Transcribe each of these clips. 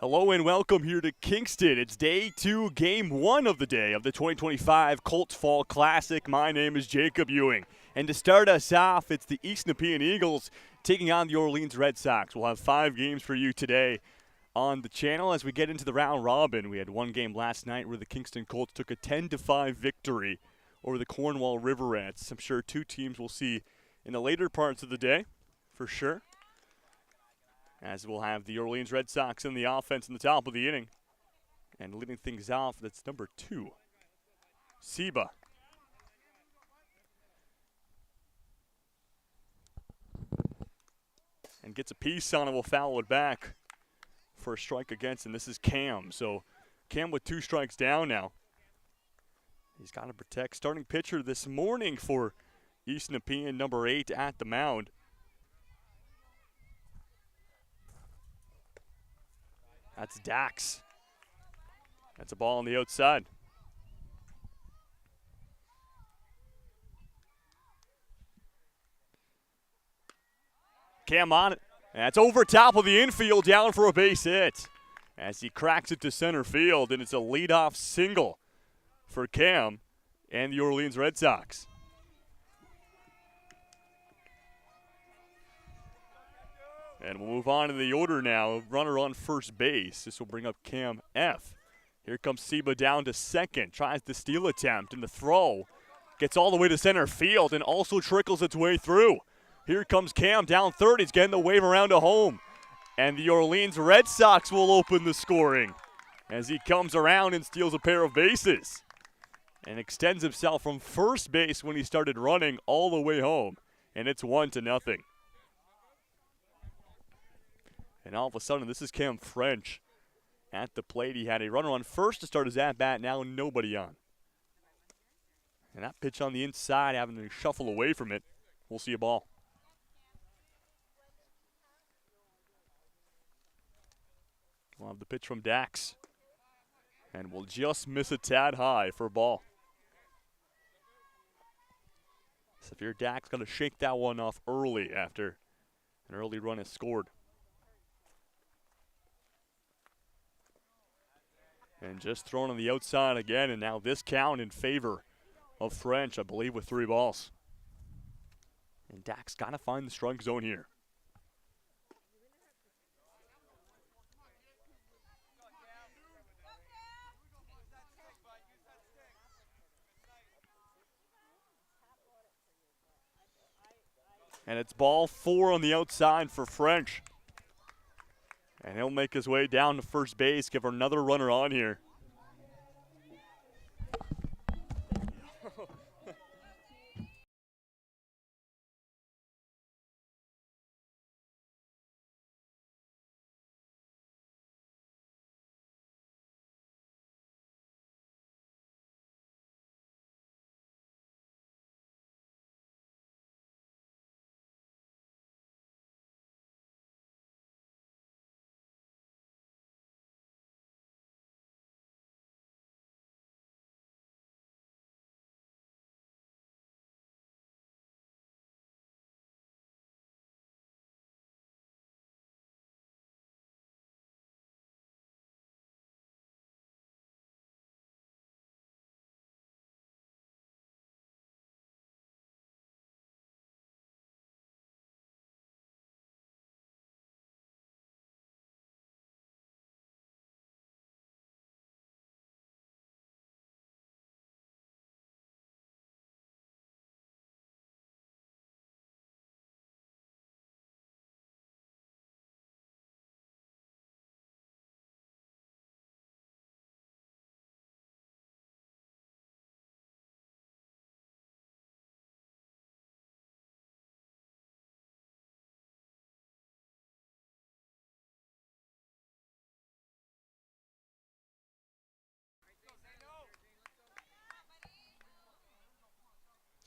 Hello and welcome here to Kingston. It's day 2, game 1 of the day of the 2025 Colts Fall Classic. My name is Jacob Ewing. And to start us off, it's the East Nepean Eagles taking on the Orleans Red Sox. We'll have 5 games for you today on the channel as we get into the round robin. We had one game last night where the Kingston Colts took a 10-5 victory over the Cornwall Riverets. I'm sure 2 teams we'll see in the later parts of the day, for sure. As we'll have the Orleans Red Sox in the offense in the top of the inning. And leading things off, that's number 2, Seba. And gets a piece on it, will foul it back for a strike against, and this is Cam. So Cam with 2 strikes down now. He's got to protect. Starting pitcher this morning for East Nepean, number 8 at the mound. That's Dax. That's a ball on the outside. Cam on it. That's over top of the infield, down for a base hit. As he cracks it to center field, and it's a leadoff single for Cam and the Orleans Red Sox. And we'll move on to the order now. Runner on first base. This will bring up Cam F. Here comes Seba down to second. Tries the steal attempt, and the throw gets all the way to center field and also trickles its way through. Here comes Cam down third. He's getting the wave around to home. And the Orleans Red Sox will open the scoring as he comes around and steals a pair of bases and extends himself from first base when he started running all the way home. And it's 1-0. And all of a sudden, this is Cam French at the plate. He had a runner on first to start his at-bat, now nobody on. And that pitch on the inside, having to shuffle away from it. We'll see a ball. We'll have the pitch from Dax. And we'll just miss a tad high for a ball. Severe Dax got to shake that one off early after an early run is scored. And just thrown on the outside again, and now this count in favor of French, I believe, with 3 balls. And Dax got to find the strike zone here. And it's ball 4 on the outside for French. And he'll make his way down to first base, give another runner on here.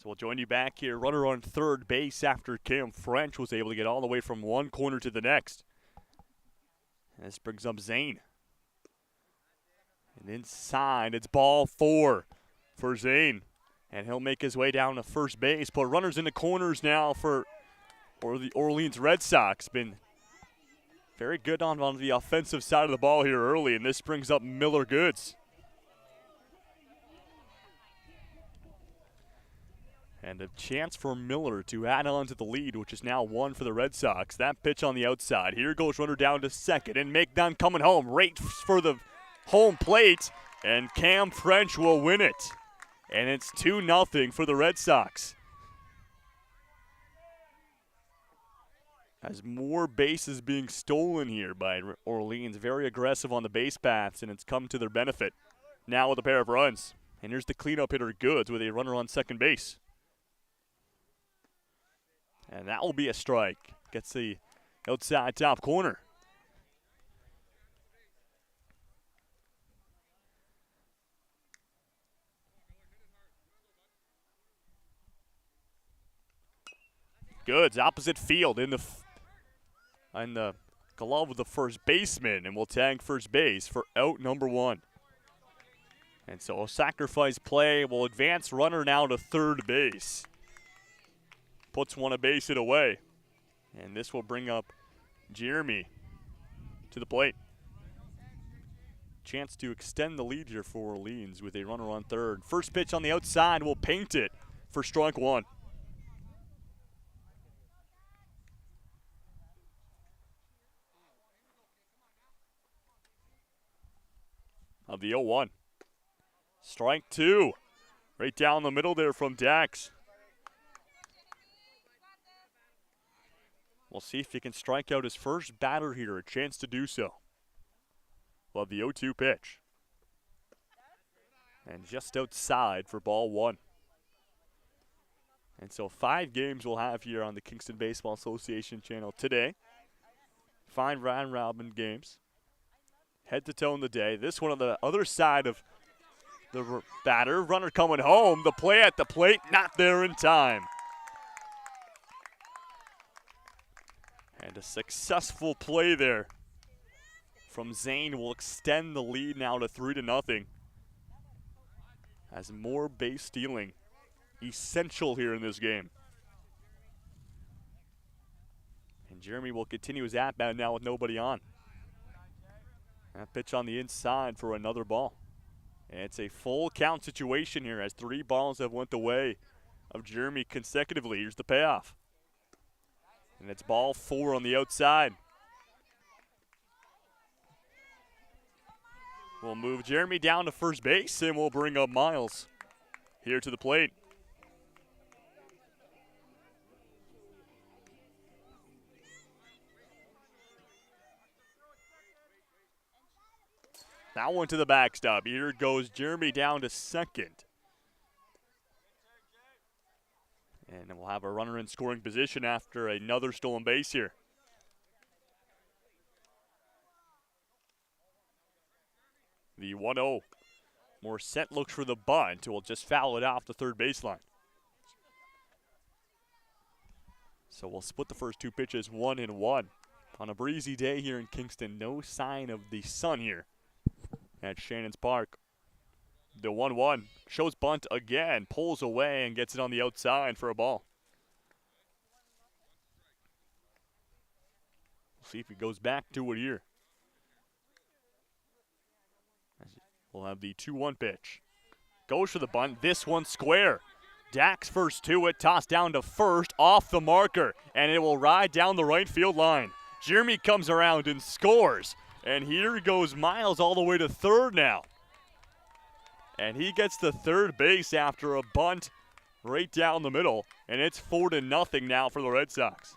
So we'll join you back here. Runner on third base after Cam French was able to get all the way from one corner to the next. And this brings up Zane. And inside, it's ball 4 for Zane. And he'll make his way down to first base. Put runners in the corners now for the Orleans Red Sox. Been Very good on the offensive side of the ball here early, and this brings up Miller Goods. And a chance for Miller to add on to the lead, which is now 1 for the Red Sox. That pitch on the outside. Here goes runner down to second, and Maignan coming home right for the home plate, and Cam French will win it. And it's 2-0 for the Red Sox. As more bases being stolen here by Orleans. Very aggressive on the base paths, and it's come to their benefit. Now with a pair of runs. And here's the cleanup hitter Goods with a runner on second base. And that will be a strike. Gets the outside top corner. Goods opposite field in the glove of the first baseman, and will tag first base for out number 1. And so a sacrifice play will advance runner now to third base. Puts one a base hit away. And this will bring up Jeremy to the plate. Chance to extend the lead here for Orleans with a runner on third. First pitch on the outside will paint it for strike 1. Of the 0-1. Strike 2. Right down the middle there from Dax. We'll see if he can strike out his first batter here. A chance to do so. Love the 0-2 pitch. And just outside for ball 1. And so 5 games we'll have here on the Kingston Baseball Association channel today. 5 round-robin games. Head-to-toe in the day. This one on the other side of the batter. Runner coming home. The play at the plate, not there in time. And a successful play there from Zane will extend the lead now to 3-0. As more base stealing essential here in this game. And Jeremy will continue his at-bat now with nobody on. That pitch on the inside for another ball. And it's a full count situation here as 3 balls have went the way of Jeremy consecutively. Here's the payoff. And it's ball 4 on the outside. We'll move Jeremy down to first base, and we'll bring up Miles here to the plate. That one to the backstop. Here goes Jeremy down to second. And we'll have a runner in scoring position after another stolen base here. The 1-0. Morissette looks for the bunt. Will just foul it off the third baseline. So we'll split the first 2 pitches 1-1. On a breezy day here in Kingston, no sign of the sun here at Shannon's Park. The 1-1 shows bunt again, pulls away and gets it on the outside for a ball. We'll see if he goes back to it here. We'll have the 2-1 pitch. Goes for the bunt. This one square. Dax first to it, tossed down to first, off the marker, and it will ride down the right field line. Jeremy comes around and scores, and here goes Miles all the way to third now. And he gets to third base after a bunt right down the middle, and it's 4-0 now for the Red Sox.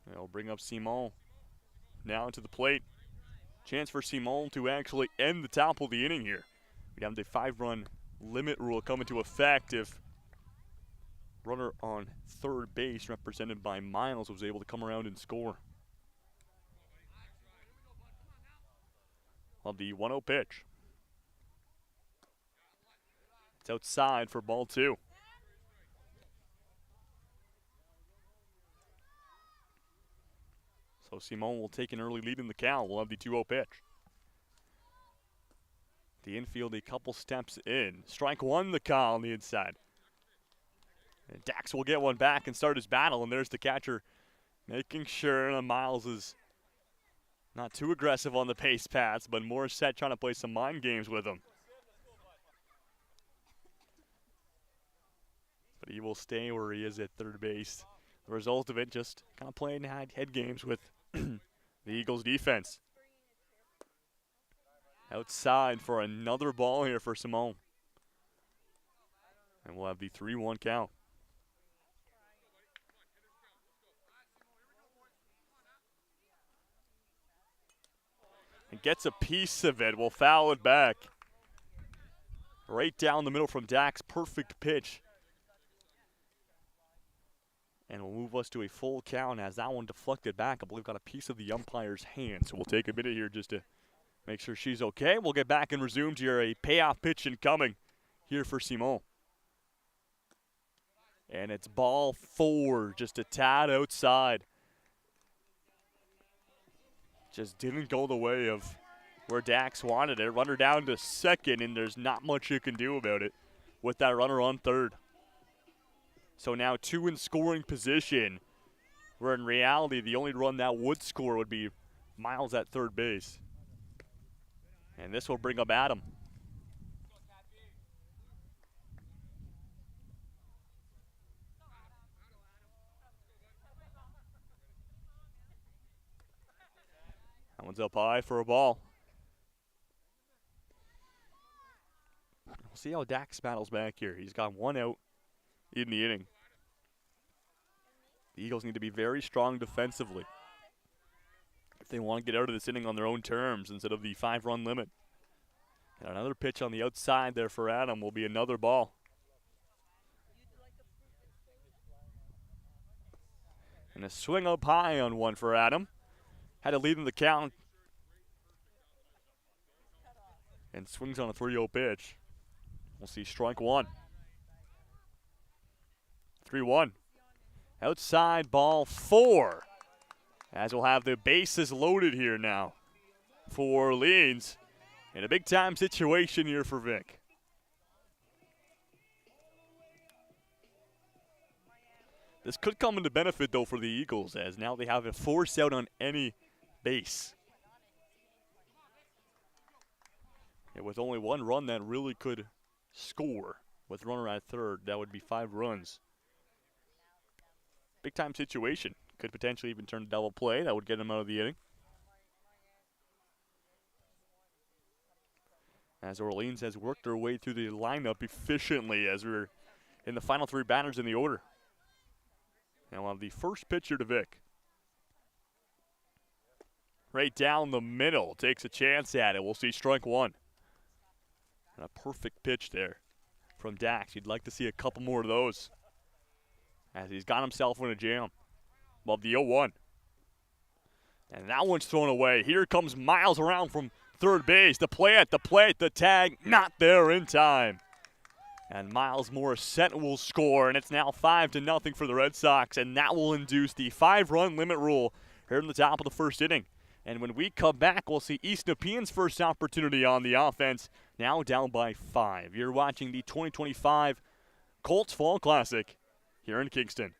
They'll bring up Simon now to the plate. Chance for Simon to actually end the top of the inning here. We'd have the 5-run limit rule come into effect if runner on third base, represented by Miles, was able to come around and score. On the 1-0 pitch. It's outside for ball 2. So Simone will take an early lead in the count. We'll have the 2-0 pitch. The infield a couple steps in. Strike one, the call on the inside. And Dax will get one back and start his battle, and there's the catcher making sure Miles is not too aggressive on the pace pass, but more set trying to play some mind games with him. But he will stay where he is at third base. The result of it, just kind of playing head games with the Eagles defense. Outside for another ball here for Simone. And we'll have the 3-1 count. And gets a piece of it. We'll foul it back. Right down the middle from Dax. Perfect pitch. And will move us to a full count as that one deflected back. I believe got a piece of the umpire's hand. So we'll take a minute here just to make sure she's okay. We'll get back and resume here. A payoff pitch incoming here for Simone. And it's ball 4, just a tad outside. Just didn't go the way of where Dax wanted it. Runner down to second, and there's not much you can do about it with that runner on third. So now 2 in scoring position, where in reality the only run that would score would be Miles at third base. And this will bring up Adam. That one's up high for a ball. We'll see how Dax battles back here. He's got 1 out in the inning. The Eagles need to be very strong defensively if they want to get out of this inning on their own terms instead of the 5-run limit. And another pitch on the outside there for Adam will be another ball. And a swing up high on one for Adam. Had a lead in the count. And swings on a 3-0 pitch. We'll see strike one. 3-1. Outside ball 4. As we'll have the bases loaded here now for Orleans. In a big time situation here for Vic. This could come into benefit though for the Eagles, as now they have a force out on any base. And with only 1 run that really could score with runner at third, that would be 5 runs. Big time situation. Could potentially even turn a double play. That would get him out of the inning. As Orleans has worked their way through the lineup efficiently as we're in the final 3 batters in the order. Now we'll have the first pitcher to Vic. Right down the middle. Takes a chance at it. We'll see strike 1. And a perfect pitch there from Dax. You'd like to see a couple more of those as he's got himself in a jam. Above the 0-1. And that one's thrown away. Here comes Miles around from third base. The play at the plate, the tag, not there in time. And Miles Morissette will score, and it's now 5-0 for the Red Sox, and that will induce the 5-run limit rule here in the top of the first inning. And when we come back, we'll see East Nepean's first opportunity on the offense, now down by 5. You're watching the 2025 Colts Fall Classic here in Kingston.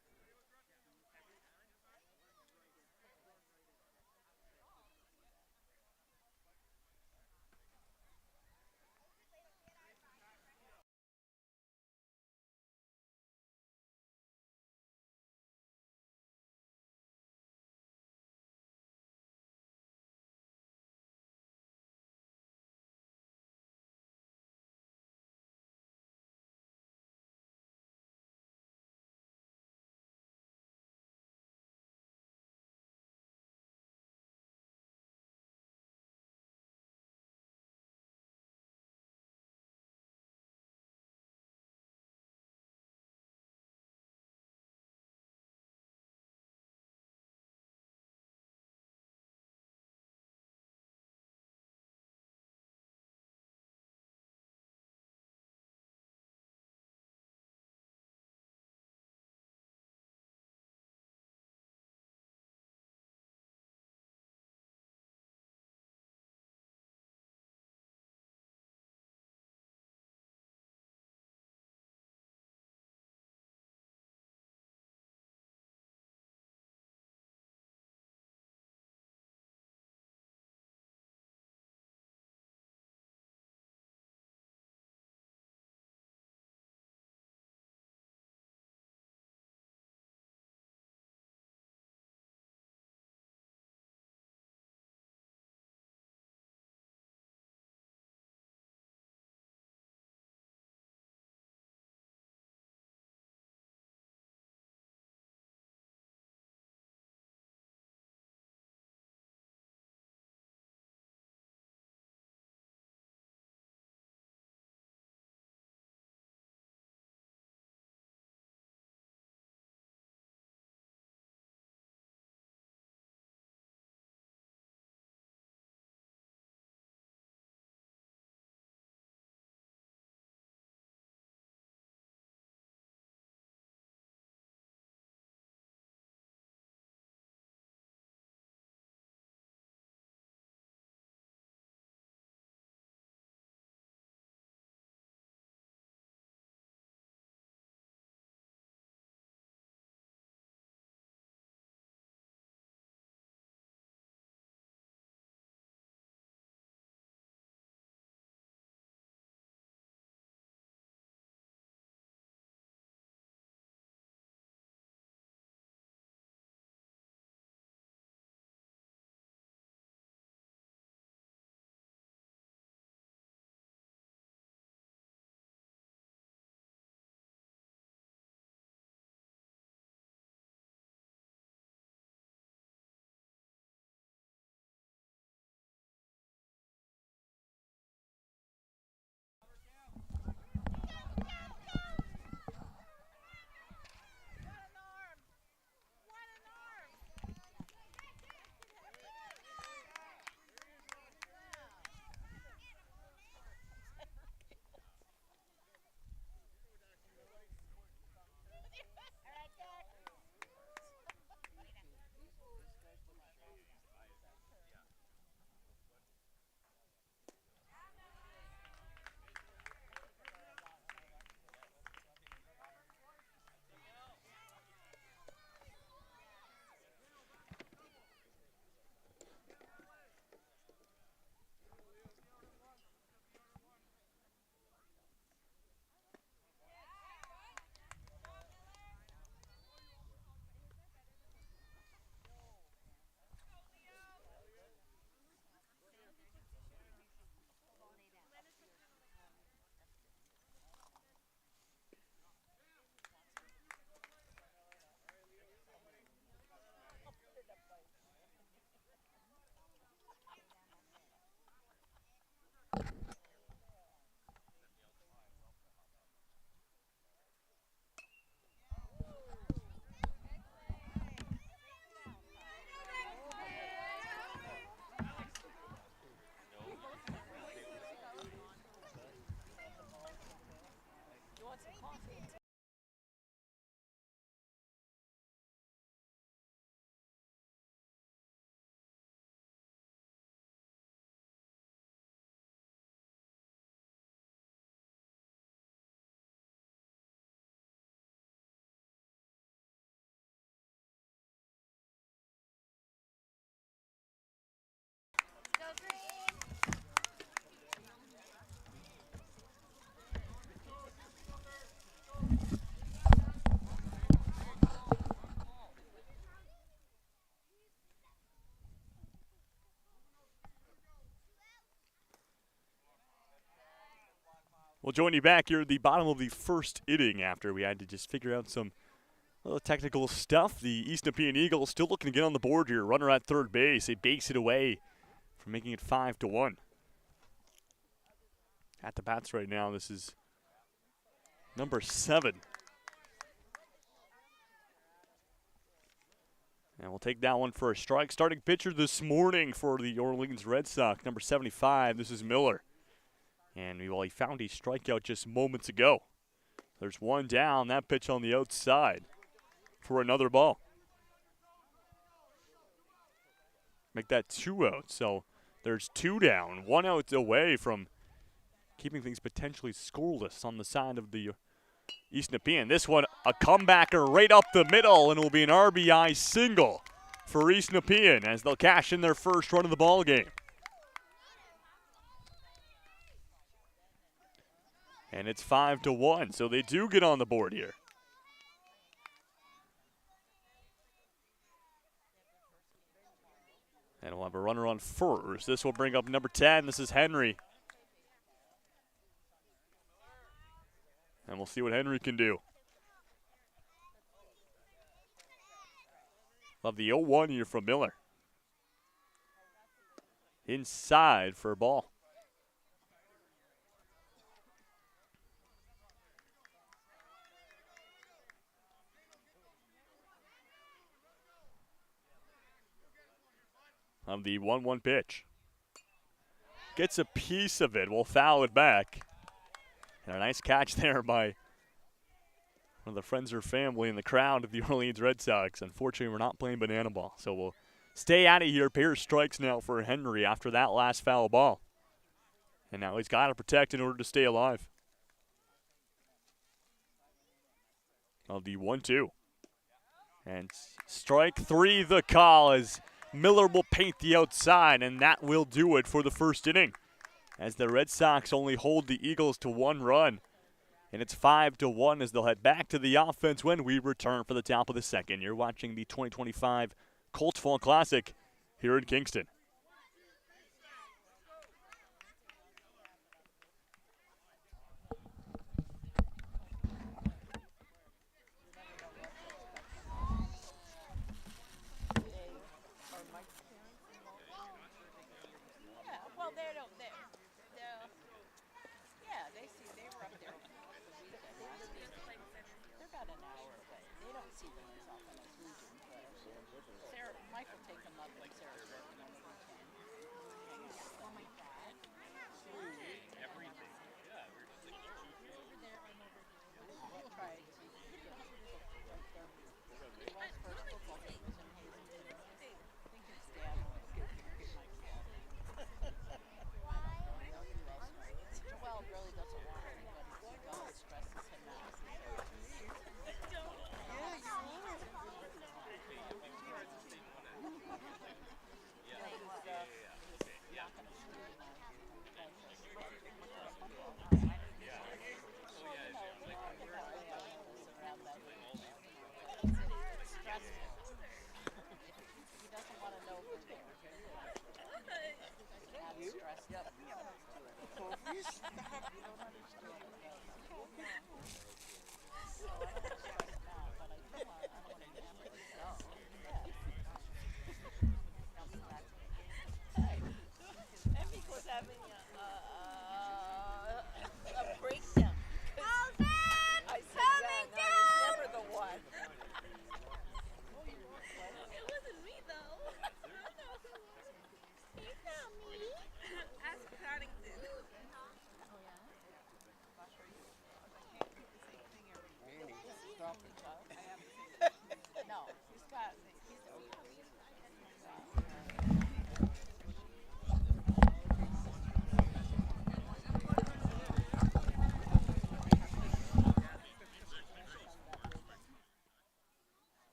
We'll join you back here at the bottom of the first inning after we had to just figure out some little technical stuff. The East Nepean Eagles still looking to get on the board here. Runner at third base. They base it away from making it 5-1. At the bats right now, this is number 7. And we'll take that one for a strike. Starting pitcher this morning for the Orleans Red Sox, number 75. This is Miller. And he found a strikeout just moments ago. There's one down. That pitch on the outside for another ball. Make that 2 outs. So there's 2 down. 1 out away from keeping things potentially scoreless on the side of the East Nepean. This one, a comebacker right up the middle, and it will be an RBI single for East Nepean as they'll cash in their first run of the ball game. And it's 5-1, so they do get on the board here. And we'll have a runner on first. This will bring up number 10. This is Henry. And we'll see what Henry can do. Love the 0-1 here from Miller. Inside for a ball. Of the 1-1 pitch. Gets a piece of it. We'll foul it back. And a nice catch there by one of the friends or family in the crowd of the Orleans Red Sox. Unfortunately, we're not playing banana ball, so we'll stay out of here. Pair of strikes now for Henry after that last foul ball. And now he's got to protect in order to stay alive. Of the 1-2. And strike 3 the call as Miller will paint the outside, and that will do it for the first inning. As the Red Sox only hold the Eagles to 1 run. And it's 5-1 as they'll head back to the offense when we return for the top of the second. You're watching the 2025 Colts Fall Classic here in Kingston.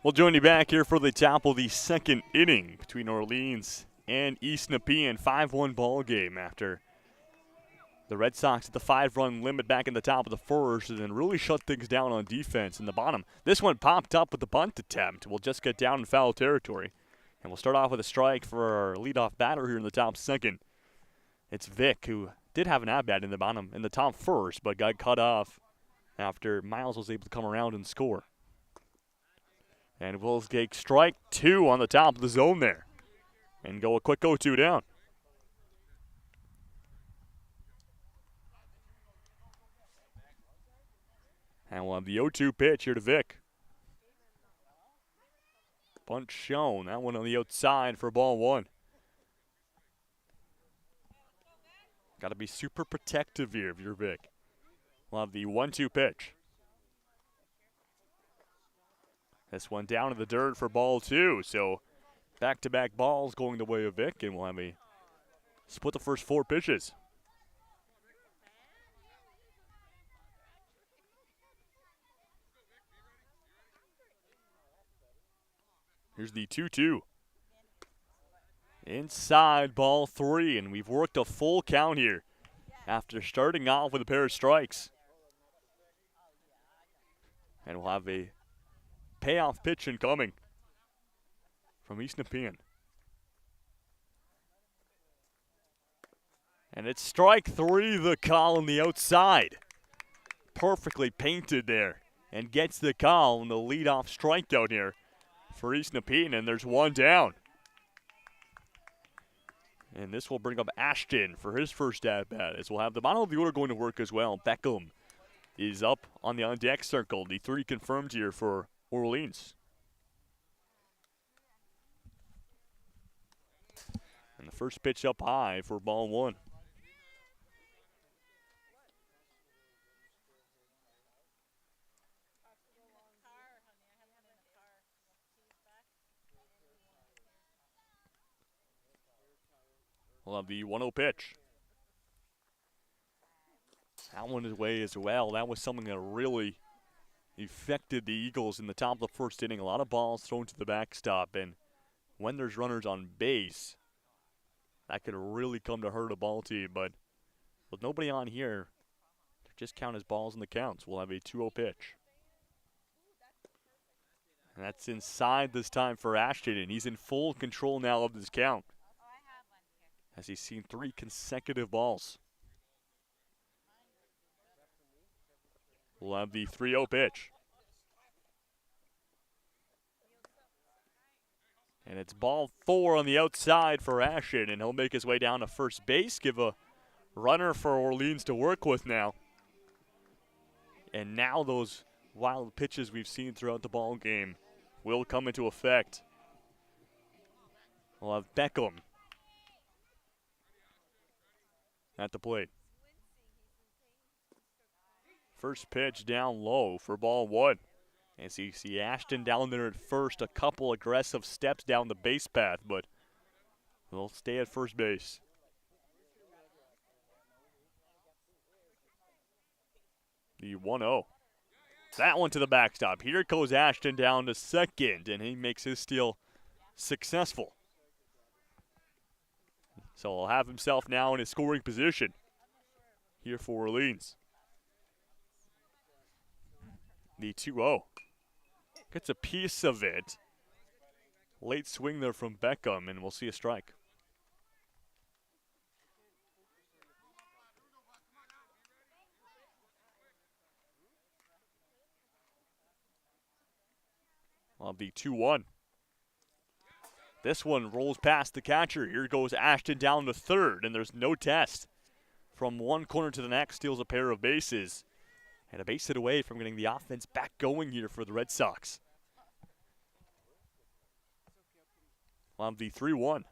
We'll join you back here for the top of the second inning between Orleans and East Nepean. 5-1 ball game after The Red Sox at the 5-run limit back in the top of the first and then really shut things down on defense in the bottom. This one popped up with the bunt attempt. We'll just get down in foul territory. And we'll start off with a strike for our leadoff batter here in the top second. It's Vic, who did have an at-bat in the top first, but got cut off after Miles was able to come around and score. And we'll take strike 2 on the top of the zone there and go a quick 0-2 down. And we'll have the 0-2 pitch here to Vic. Bunt shown. That one on the outside for ball 1. Got to be super protective here if you're Vic. We'll have the 1-2 pitch. This one down to the dirt for ball 2. So back-to-back balls going the way of Vic, and we'll have a split the first 4 pitches. Here's the 2-2. Inside ball 3, and we've worked a full count here after starting off with a pair of strikes. And we'll have a payoff pitch incoming from East Nepean. And it's strike 3, the call on the outside. Perfectly painted there and gets the call on the leadoff strikeout here for East Nepean, and there's one down. And this will bring up Ashton for his first at-bat, as we'll have the bottom of the order going to work as well. Beckham is up on the on-deck circle. The 3 confirmed here for Orleans. And the first pitch up high for ball 1. We'll have the 1-0 pitch. That one is away as well. That was something that really affected the Eagles in the top of the first inning. A lot of balls thrown to the backstop, and when there's runners on base, that could really come to hurt a ball team. But with nobody on here, they just count as balls in the counts. We'll have a 2-0 pitch. And that's inside this time for Ashton, and he's in full control now of this count, as he's seen 3 consecutive balls. We'll have the 3-0 pitch. And it's ball 4 on the outside for Ashton, and he'll make his way down to first base, give a runner for Orleans to work with now. And now those wild pitches we've seen throughout the ball game will come into effect. We'll have Beckham at the plate. First pitch down low for ball 1. As you see Ashton down there at first, a couple aggressive steps down the base path, but they'll stay at first base. The 1-0. That one to the backstop. Here goes Ashton down to second, and he makes his steal successful. So he'll have himself now in a scoring position here for Orleans. The 2-0. Gets a piece of it. Late swing there from Beckham, and we'll see a strike. Well, the 2-1. This one rolls past the catcher. Here goes Ashton down to third, and there's no test. From one corner to the next, steals a pair of bases. And a base hit away from getting the offense back going here for the Red Sox. We'll have the 3-1.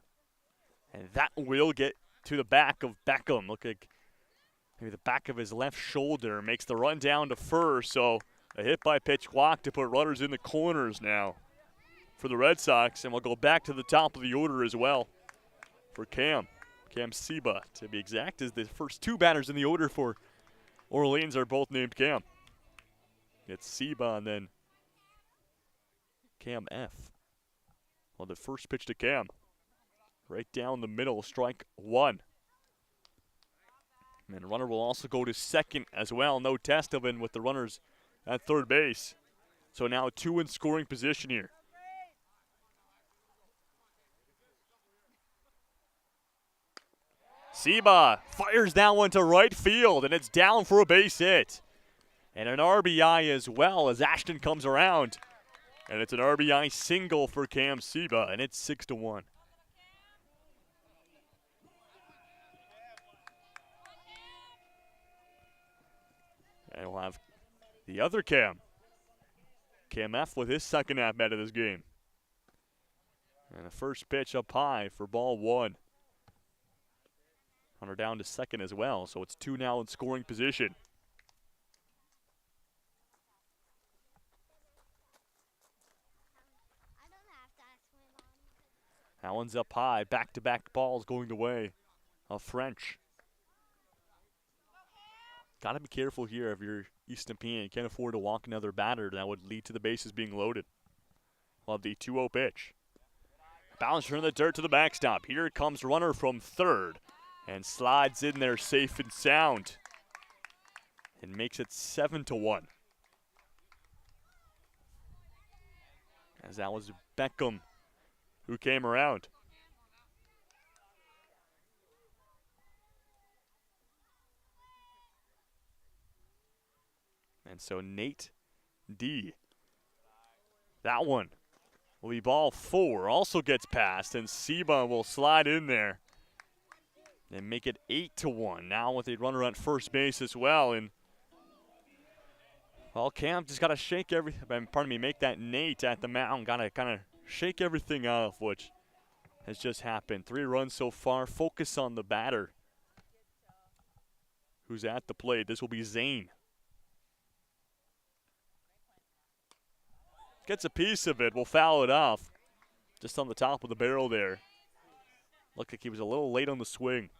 And that will get to the back of Beckham. Look like maybe the back of his left shoulder makes the run down to first. So a hit by pitch walk to put runners in the corners now for the Red Sox. And we'll go back to the top of the order as well for Cam Seba, to be exact, as the first 2 batters in the order for Orleans are both named Cam. It's Seba and then Cam F. Well, the first pitch to Cam. Right down the middle, strike 1. And the runner will also go to second as well. No test of it with the runners at third base. So now 2 in scoring position here. Seba fires that one to right field, and it's down for a base hit. And an RBI as well as Ashton comes around. And it's an RBI single for Cam Seba, and it's 6-1. And we'll have the other Cam. Cam F with his second at-bat of this game. And the first pitch up high for ball 1. Runner down to second as well, so it's 2 now in scoring position. That one's up high. Back-to-back balls going the way of French. Got to be careful here if you're East Nepean. You can't afford to walk another batter. That would lead to the bases being loaded. We'll have the 2-0 pitch. Bouncer in the dirt to the backstop. Here comes runner from third. And slides in there safe and sound. And makes it 7-1. As that was Beckham who came around. And so Nate D. That one will be ball 4. Also gets past, and Seba will slide in there and make it 8-1. Now with a runner at first base as well. And well, Cam just got to shake make that Nate at the mound. Got to kind of shake everything off, which has just happened. 3 runs so far. Focus on the batter who's at the plate. This will be Zane. Gets a piece of it. We'll foul it off. Just on the top of the barrel there. Looked like he was a little late on the swing.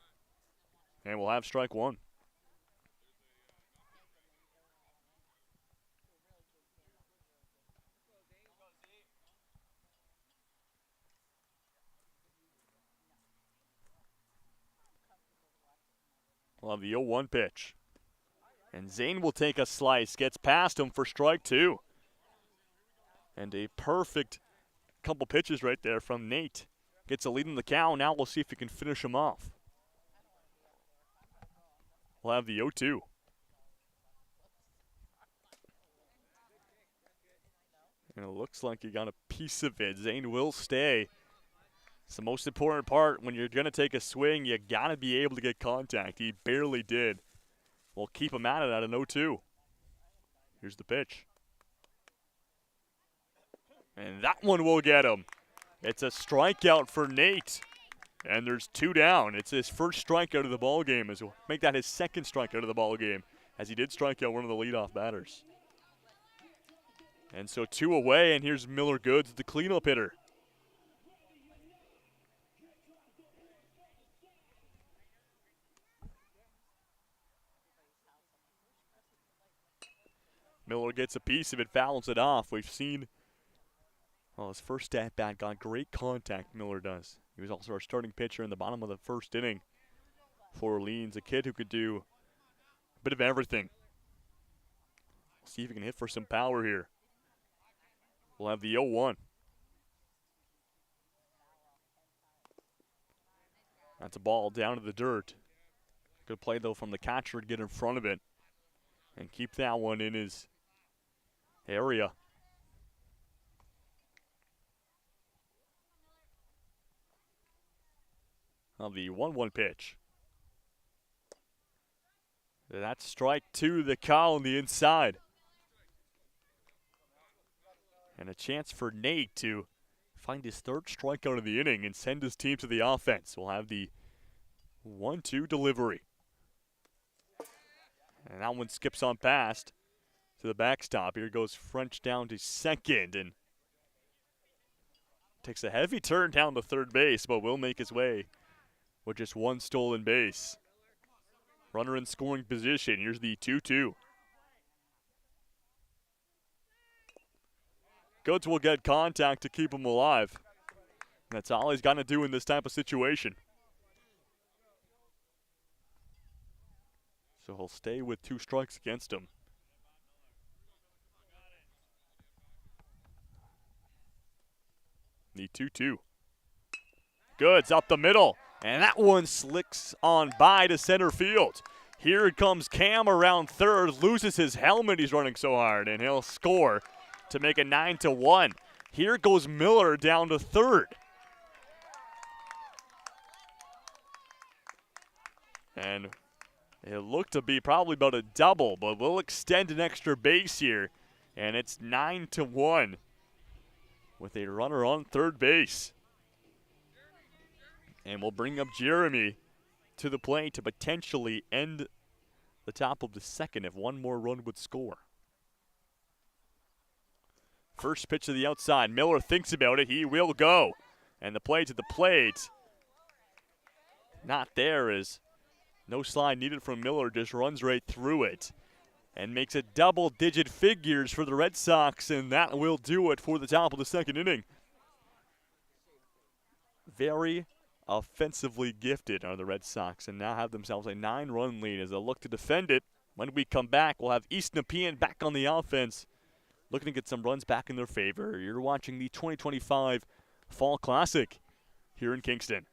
And we'll have strike 1. We'll have the 0-1 pitch. And Zane will take a slice. Gets past him for strike 2. And a perfect couple pitches right there from Nate. Gets a lead in the count. Now we'll see if he can finish him off. We'll have the 0-2. And it looks like he got a piece of it. Zane will stay. It's the most important part. When you're going to take a swing, you got to be able to get contact. He barely did. We'll keep him at it at an 0-2. Here's the pitch. And that one will get him. It's a strikeout for Nate. And there's 2 down. It's his first strikeout of the ball game. As we'll make that his second strikeout of the ball game, as he did strike out one of the leadoff batters. And so 2 away, and here's Miller Goods, the cleanup hitter. Miller gets a piece of it, fouls it off. We've seen, well, his first at-bat got great contact, Miller does. He was also our starting pitcher in the bottom of the first inning for Orleans, a kid who could do a bit of everything. See if he can hit for some power here. We'll have the 0-1. That's a ball down to the dirt. Good play, though, from the catcher to get in front of it and keep that one in his area. Of the 1-1 pitch. That's strike 2, the call on the inside. And a chance for Nate to find his 3rd strikeout of the inning and send his team to the offense. We'll have the 1-2 delivery. And that one skips on past to the backstop. Here goes French down to second and takes a heavy turn down to third base, but will make his way with just 1 stolen base. Runner in scoring position. Here's the 2-2. Goods will get contact to keep him alive. That's all he's got to do in this type of situation. So he'll stay with 2 strikes against him. The 2-2. Good, it's up the middle. And that one slicks on by to center field. Here it comes Cam around third, loses his helmet, he's running so hard, and he'll score to make it 9-1. Here goes Miller down to third. And it looked to be probably about a double, but we'll extend an extra base here. And it's 9-1 with a runner on third base. And we'll bring up Jeremy to the plate to potentially end the top of the second if one more run would score. First pitch to the outside. Miller thinks about it. He will go. And the play to the plate. Not there, is no slide needed from Miller. Just runs right through it. And makes it double-digit figures for the Red Sox. And that will do it for the top of the second inning. Very offensively gifted are the Red Sox, and now have themselves a 9-run lead as they look to defend it. When we come back, we'll have East Nepean back on the offense, looking to get some runs back in their favor. You're watching the 2025 Fall Classic here in Kingston.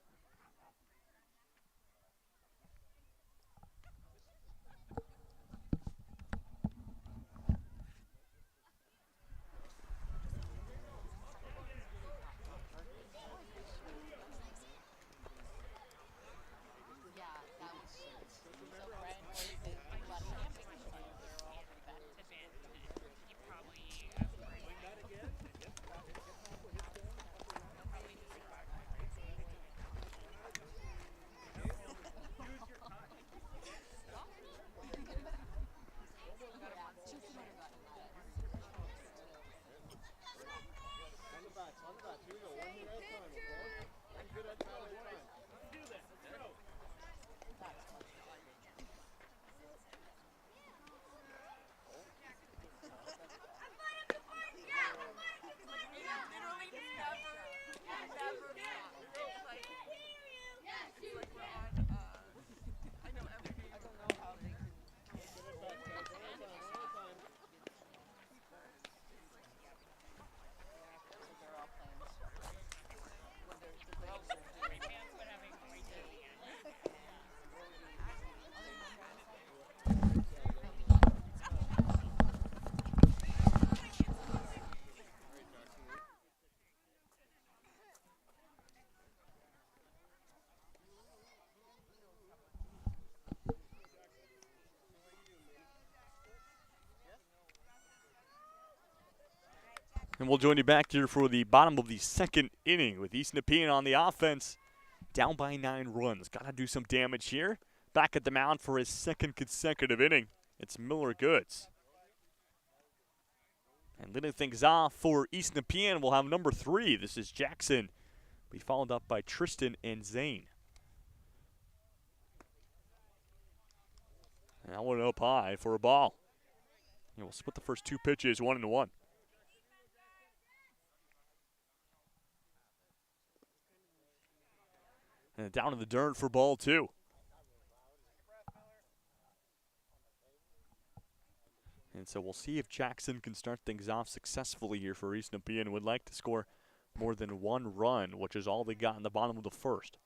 And we'll join you back here for the bottom of the second inning with East Nepean on the offense, down by 9 runs. Got to do some damage here. Back at the mound for his second consecutive inning. It's Miller Goods. And leading things off for East Nepean, we'll have number 3. This is Jackson. Be followed up by Tristan and Zane. And that one up high for a ball. And we'll split the first 2 pitches 1-1. And down in the dirt for ball 2. And so we'll see if Jackson can start things off successfully here for East Nepean. Would like to score more than 1 run, which is all they got in the bottom of the first.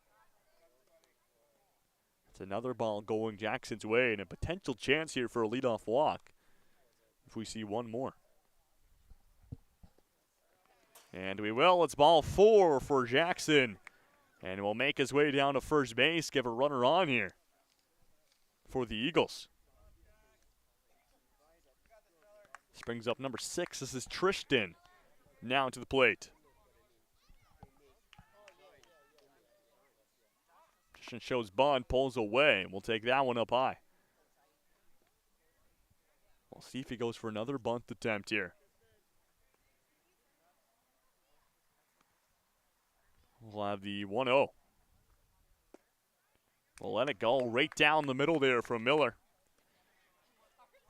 It's another ball going Jackson's way, and a potential chance here for a leadoff walk if we see one more. And we will. It's ball 4 for Jackson. And will make his way down to first base, give a runner on here for the Eagles. This brings up number 6. This is Tristan now to the plate. Tristan shows bunt, pulls away. We'll take that one up high. We'll see if he goes for another bunt attempt here. We'll have the 1-0. We'll let it go right down the middle there from Miller.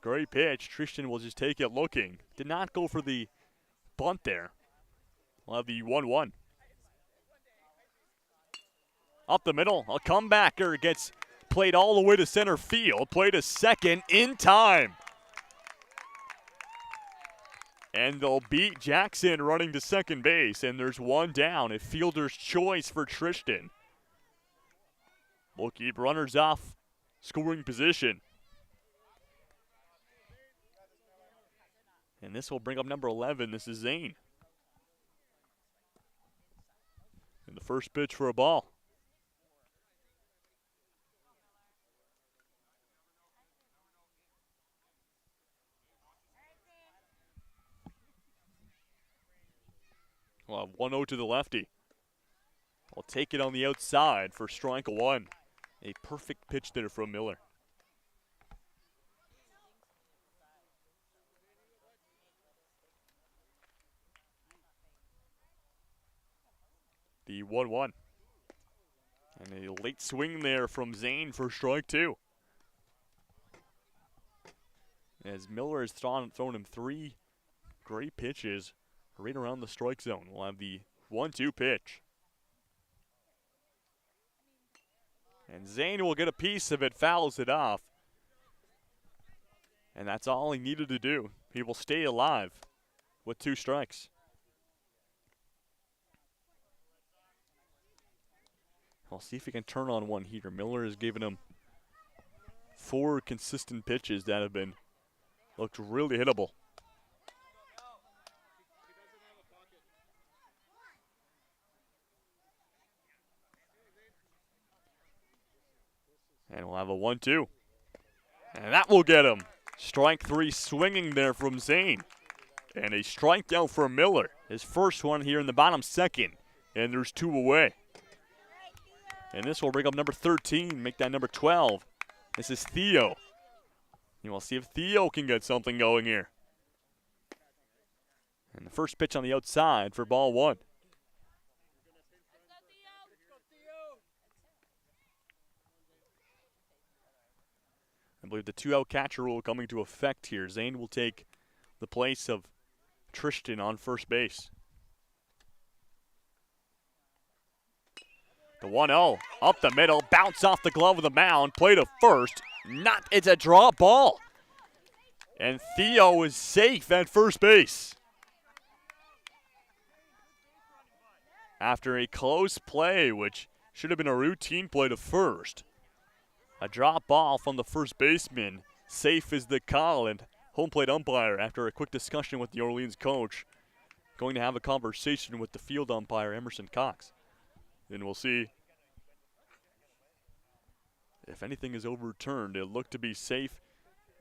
Great pitch. Tristan will just take it looking. Did not go for the bunt there. We'll have the 1-1. Up the middle. A comebacker gets played all the way to center field, played a second in time. And they'll beat Jackson running to second base, and there's one down. A fielder's choice for Tristan. We'll keep runners off scoring position. And this will bring up number 11. This is Zane. And the first pitch for a ball. We'll have 1-0 to the lefty. We'll take it on the outside for strike one. A perfect pitch there from Miller. The 1-1. And a late swing there from Zane for strike two. As Miller has thrown him 3 great pitches right around the strike zone. We'll have the 1-2 pitch. And Zane will get a piece of it, fouls it off. And that's all he needed to do. He will stay alive with 2 strikes. I'll see if he can turn on one here. Miller has given him 4 consistent pitches that have been looked really hittable. And we'll have a 1-2. And that will get him. Strike 3 swinging there from Zane. And a strikeout for Miller. His first one here in the bottom second. And there's 2 away. And this will bring up number 13, make that number 12. This is Theo. And we'll see if Theo can get something going here. And the first pitch on the outside for ball 1. I believe the 2-out catcher rule coming to effect here. Zane will take the place of Tristan on first base. The 1-0 up the middle, bounce off the glove of the mound, play to first. It's a draw ball. And Theo is safe at first base. After a close play, which should have been a routine play to first. A drop ball from the first baseman. Safe is the call, and home plate umpire, after a quick discussion with the Orleans coach, going to have a conversation with the field umpire, Emerson Cox. And we'll see if anything is overturned. It looked to be safe,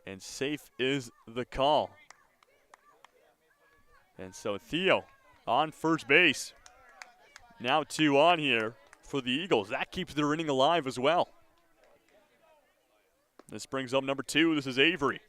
and safe is the call. And so Theo on first base. Now 2 on here for the Eagles. That keeps their inning alive as well. This brings up number 2. This is Avery.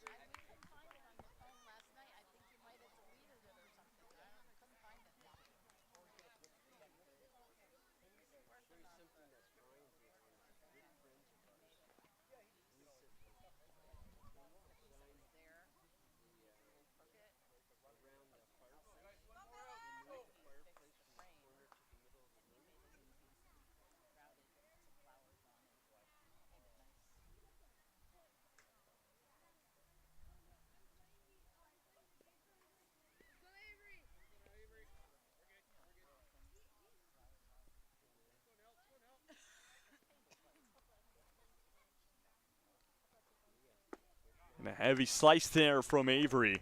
And a heavy slice there from Avery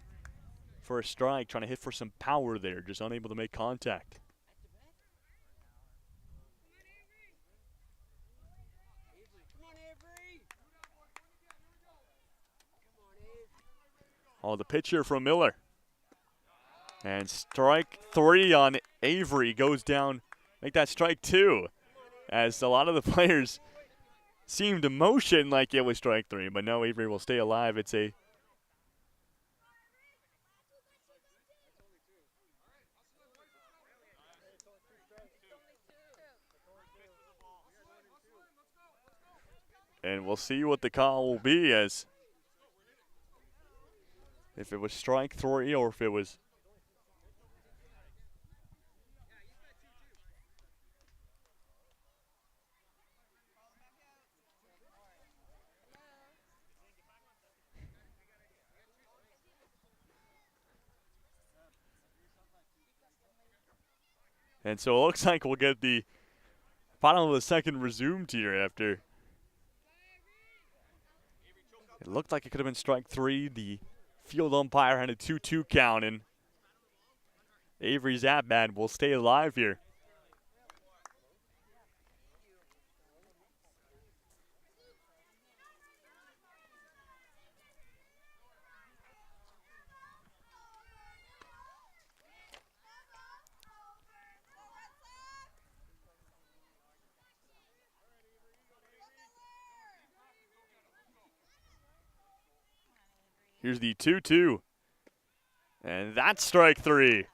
for a strike, trying to hit for some power there, just unable to make contact. Oh, the pitch here from Miller. And strike 3 on Avery goes down. Make that strike 2. As a lot of the players seemed to motion like it was strike 3, but no, Avery will stay alive. It's a and we'll see what the call will be, as if it was strike 3 or if it was And so it looks like we'll get the bottom of the second resumed here after. It looked like it could have been strike 3. The field umpire had a 2-2 count, and Avery's at-bat will stay alive here. Here's the 2-2. And that's strike 3.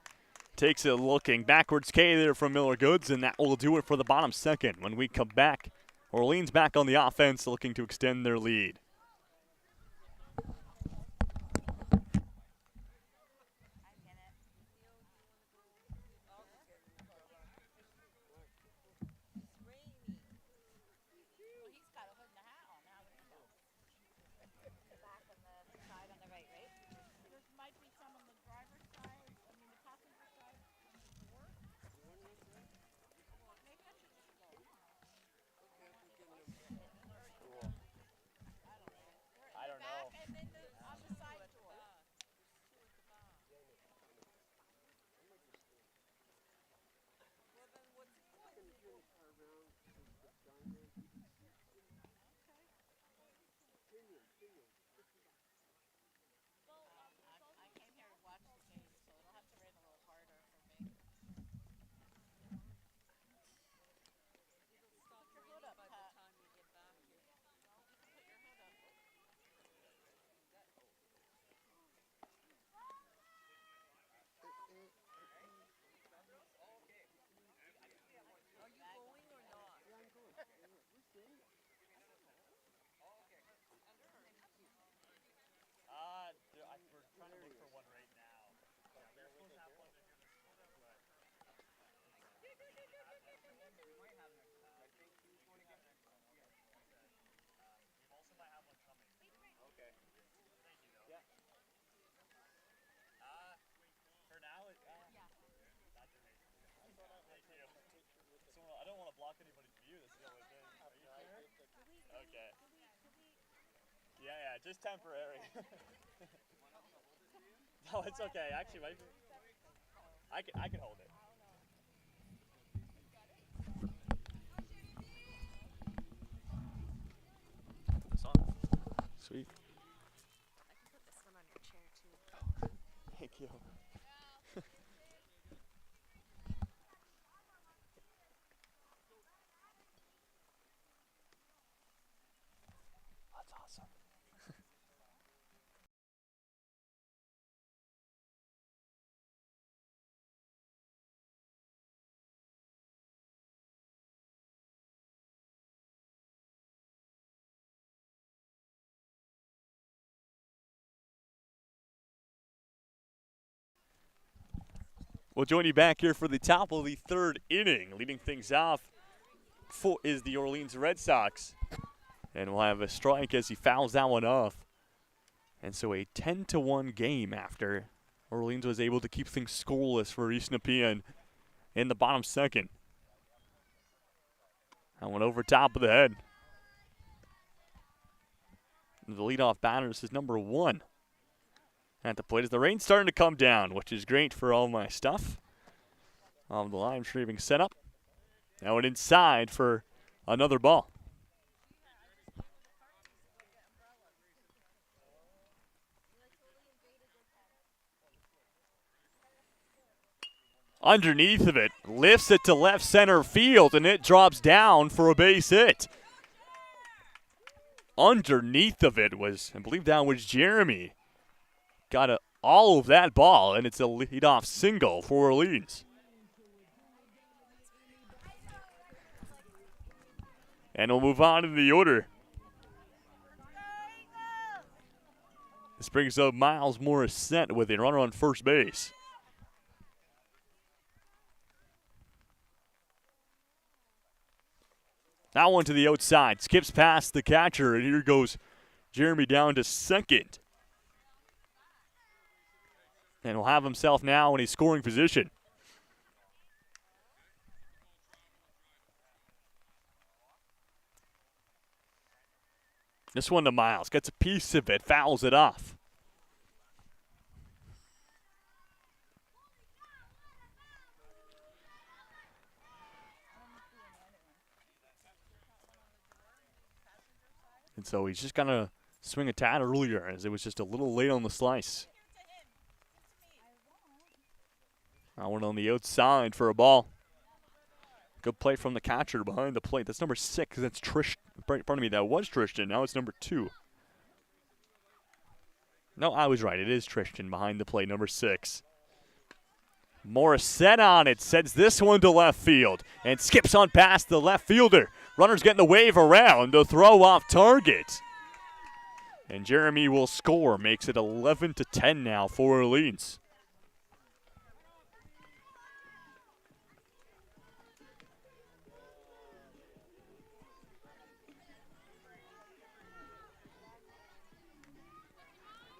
Takes a looking backwards K there from Miller Goods, and that will do it for the bottom second. When we come back, Orleans back on the offense, looking to extend their lead. I don't want to block anybody's view. That's the only thing. Okay. Yeah, just temporary. No, it's okay. Actually, I can hold it. It's on. Sweet. I can put this one on your chair too. Thank you. That's awesome. We'll join you back here for the top of the third inning. Leading things off is the Orleans Red Sox. And we'll have a strike as he fouls that one off. And so a 10-1 game after Orleans was able to keep things scoreless for East Nepean in the bottom second. That one over top of the head. The leadoff batter is number 1. At the plate as the rain's starting to come down, which is great for all my stuff. The live streaming setup. Now an inside for another ball. Underneath of it, lifts it to left center field, and it drops down for a base hit. Underneath of it was, I believe that was Jeremy. Got all of that ball, and it's a leadoff single for Orleans. And we'll move on in the order. This brings up Miles Morissette with a runner on first base. That one to the outside. Skips past the catcher, and here goes Jeremy down to second. And will have himself now in a scoring position. This one to Miles. Gets a piece of it. Fouls it off. And so he's just going to swing a tad earlier as it was just a little late on the slice. That one on the outside for a ball. Good play from the catcher behind the plate. That's number 6. That's Trish. Pardon me, that was Tristan. Now it's number 2. No, I was right. It is Tristan behind the plate, number 6. Morissette on it. Sends this one to left field and skips on past the left fielder. Runner's getting the wave around. The throw off target. And Jeremy will score. Makes it 11-10 now for Orleans.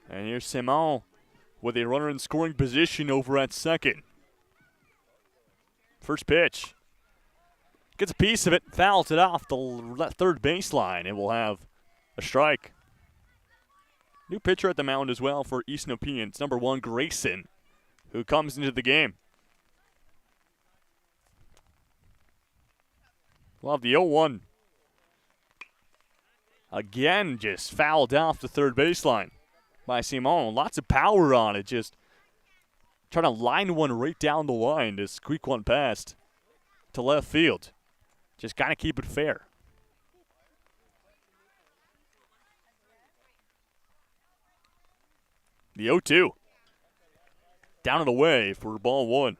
And here's Simon with a runner in scoring position over at second. First pitch. Gets a piece of it, fouls it off the third baseline, and will have a strike. New pitcher at the mound as well for East Nepean. It's number 1, Grayson, who comes into the game. We'll have the 0-1. Again, just fouled off the third baseline by Simon. Lots of power on it. Just trying to line one right down the line to squeak one past to left field. Just got to keep it fair. The 0-2. Down and away for ball 1.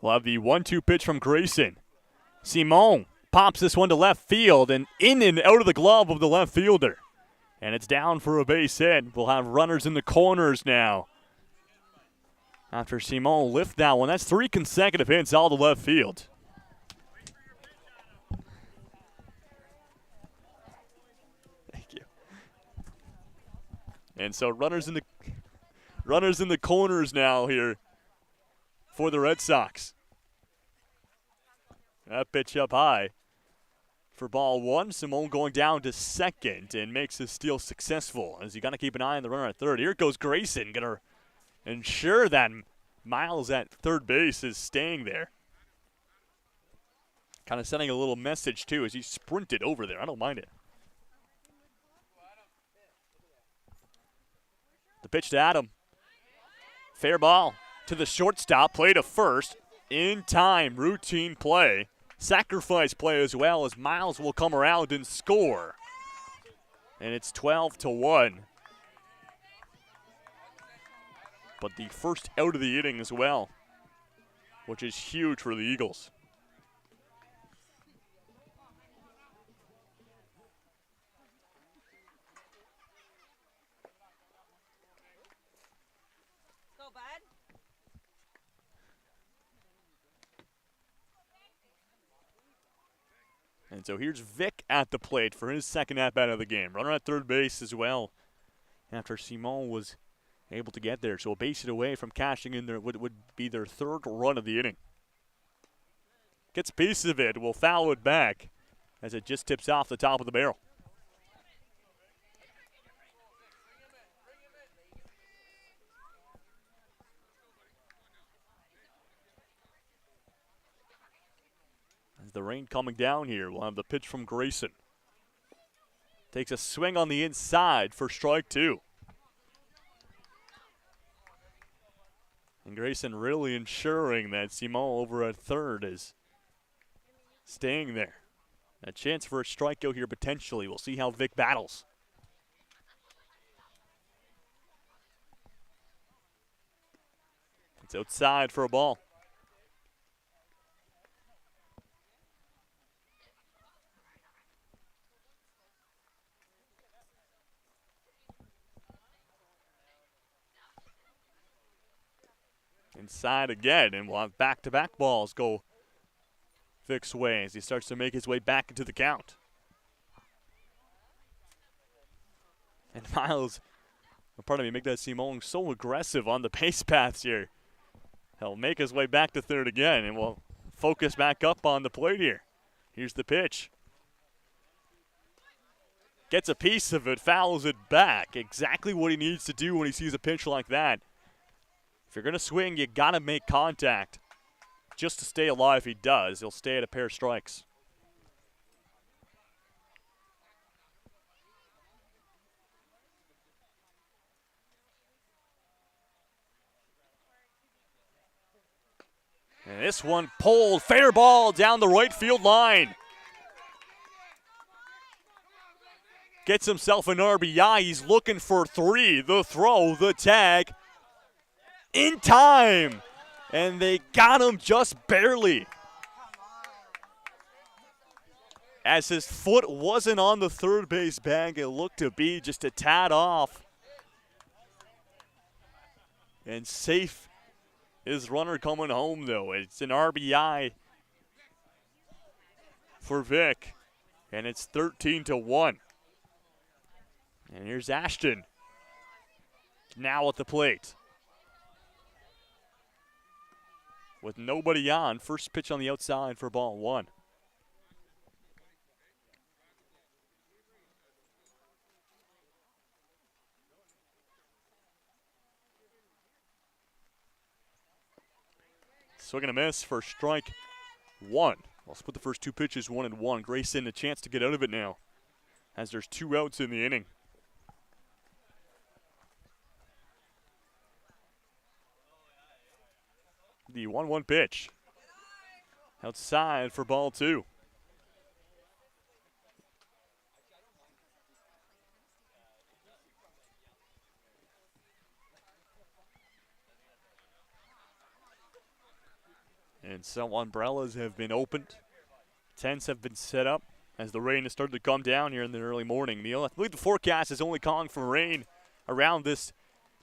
We'll have the 1-2 pitch from Grayson. Simon pops this one to left field and in and out of the glove of the left fielder. And it's down for a base hit. We'll have runners in the corners now. After Simon lift that one, that's 3 consecutive hits all to left field. Thank you. And so runners in the corners now here for the Red Sox. That pitch up high for ball 1. Simone going down to second and makes his steal successful as you got to keep an eye on the runner at third. Here goes Grayson, going to ensure that Miles at third base is staying there. Kind of sending a little message too as he sprinted over there. I don't mind it. The pitch to Adam. Fair ball to the shortstop, play to first. In time, routine play. Sacrifice play as well as Miles will come around and score. And it's 12-1. But the first out of the inning as well, which is huge for the Eagles. Go, bud. And so here's Vic at the plate for his second at-bat of the game. Runner at third base as well after Simon was able to get there. So a base hit away from cashing in there would be their third run of the inning. Gets a piece of it, will foul it back as it just tips off the top of the barrel. As the rain coming down here, we'll have the pitch from Grayson. Takes a swing on the inside for strike 2. And Grayson really ensuring that Simon over at third is staying there. A chance for a strikeout here potentially. We'll see how Vic battles. It's outside for a ball. Inside again, and we'll have back-to-back balls go Vic's way as he starts to make his way back into the count. And Miles Pardon me, make that seem so aggressive on the pace paths here. He'll make his way back to third again, and we'll focus back up on the plate here. Here's the pitch. Gets a piece of it, fouls it back. Exactly what he needs to do when he sees a pitch like that. If you're going to swing, you got to make contact. Just to stay alive, he does. He'll stay at a pair of strikes. And this one pulled, fair ball down the right field line. Gets himself an RBI. He's looking for 3. The throw, the tag. In time. And they got him just barely. As his foot wasn't on the third base bag, it looked to be just a tad off. And safe is runner coming home, though. It's an RBI for Vic. And it's 13-1. And here's Ashton, now at the plate. With nobody on, first pitch on the outside for ball 1. Swing and a miss for strike 1. I'll split the first 2 pitches 1-1. Grayson a chance to get out of it now, as there's 2 outs in the inning. The 1-1 pitch. Outside for ball 2. And some umbrellas have been opened. Tents have been set up as the rain has started to come down here in the early morning. Neil, I believe the forecast is only calling for rain around this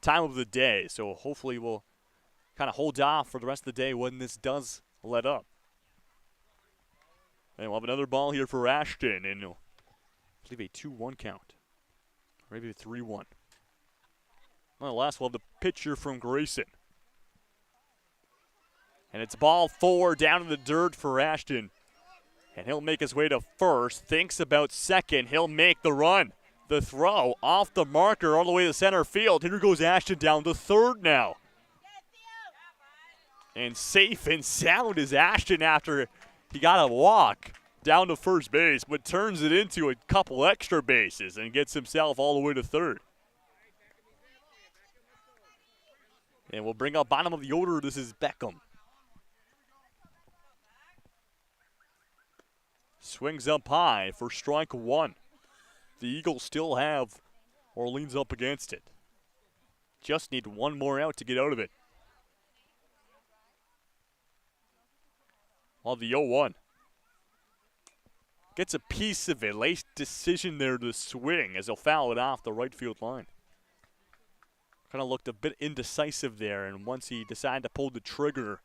time of the day. So hopefully we'll kind of hold off for the rest of the day when this does let up. And we'll have another ball here for Ashton, and I believe a 2-1 count. Or maybe a 3-1. Nonetheless, we'll have the pitcher from Grayson. And it's ball 4 down in the dirt for Ashton. And he'll make his way to first. Thinks about second. He'll make the run. The throw off the marker all the way to center field. Here goes Ashton down to third now. And safe and sound is Ashton after he got a walk down to first base, but turns it into a couple extra bases and gets himself all the way to third. And we'll bring up bottom of the order. This is Beckham. Swings up high for strike 1. The Eagles still have Orleans up against it. Just need one more out to get out of it. On the 0-1. Gets a piece of it. Late decision there to swing as he'll foul it off the right field line. Kind of looked a bit indecisive there, and once he decided to pull the trigger,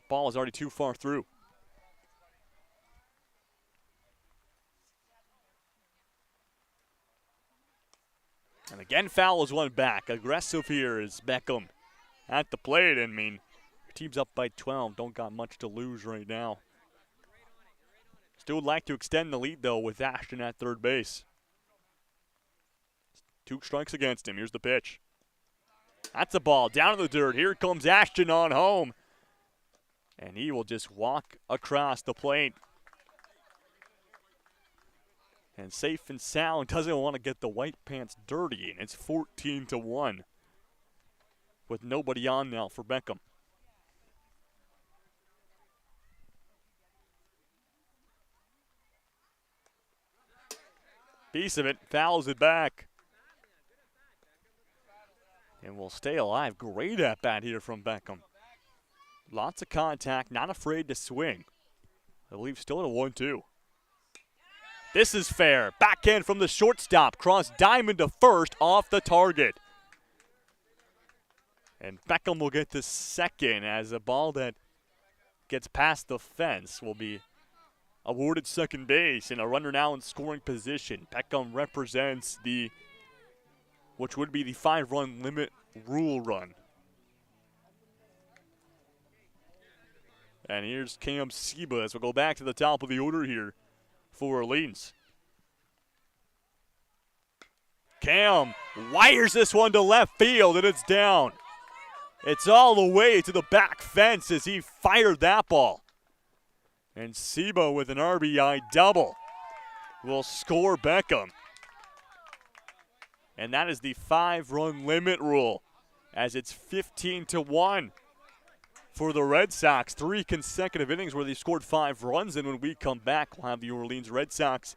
the ball is already too far through. And again, fouls one back. Aggressive here is Beckham at the plate. I mean, your team's up by 12. Don't got much to lose right now. Still would like to extend the lead, though, with Ashton at third base. 2 strikes against him. Here's the pitch. That's a ball down in the dirt. Here comes Ashton on home. And he will just walk across the plate. And safe and sound, doesn't want to get the white pants dirty, and it's 14-1 with nobody on now for Beckham. Piece of it, fouls it back. And will stay alive. Great at bat here from Beckham. Lots of contact, not afraid to swing. I believe still at a 1-2. This is fair. Backhand from the shortstop. Cross diamond to first off the target. And Beckham will get the second as a ball that gets past the fence will be awarded second base, and a runner now in scoring position. Beckham represents the which would be the 5-run limit rule run. And here's Cam Seba as we go back to the top of the order here for Orleans. Cam wires this one to left field, and it's down. It's all the way to the back fence as he fired that ball. And Seba with an RBI double will score Beckham. And that is the 5-run limit rule, as it's 15-1 for the Red Sox. 3 consecutive innings where they scored 5 runs, and when we come back, we'll have the Orleans Red Sox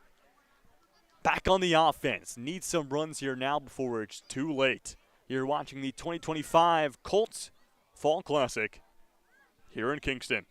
back on the offense. Need some runs here now before it's too late. You're watching the 2025 Colts Fall Classic here in Kingston.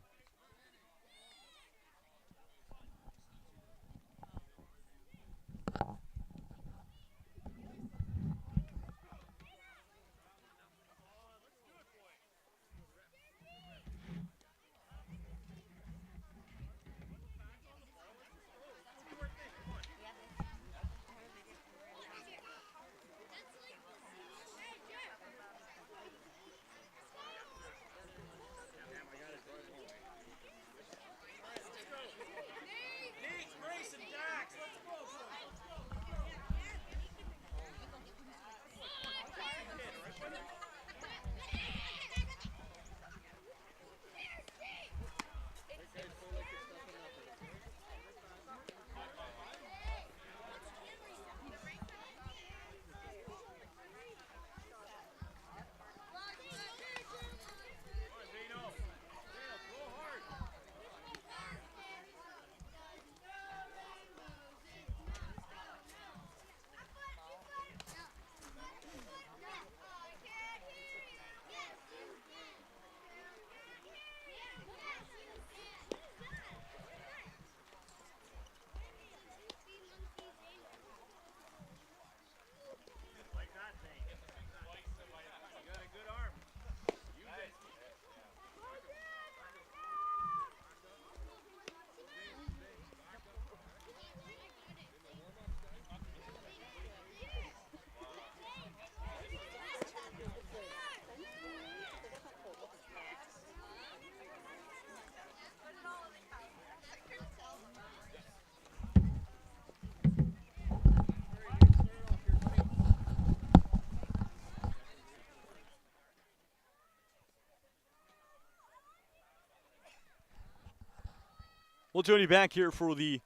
We'll join you back here for the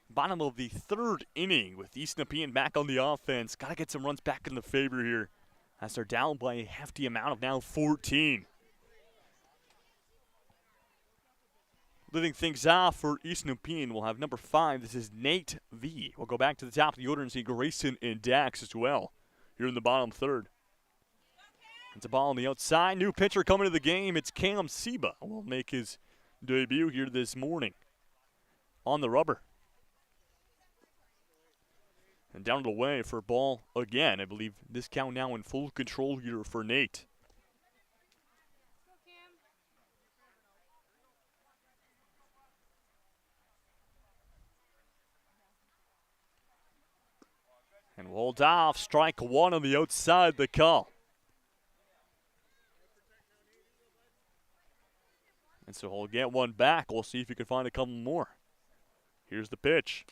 bottom of the 3rd inning with East Nepean back on the offense. Got to get some runs back in the favor here as they're down by a hefty amount of now 14. Leading things off for East Nepean, we'll have number 5. This is Nate V. We'll go back to the top of the order and see Grayson and Dax as well here in the bottom 3rd. It's a ball on the outside. New pitcher coming to the game. It's Cam Seba. Will make his debut here this morning on the rubber. And down the way for a ball again. I believe this count now in full control here for Nate. And we'll hold off. Strike 1 on the outside, the call. And so he'll get one back. We'll see if he can find a couple more. Here's the pitch.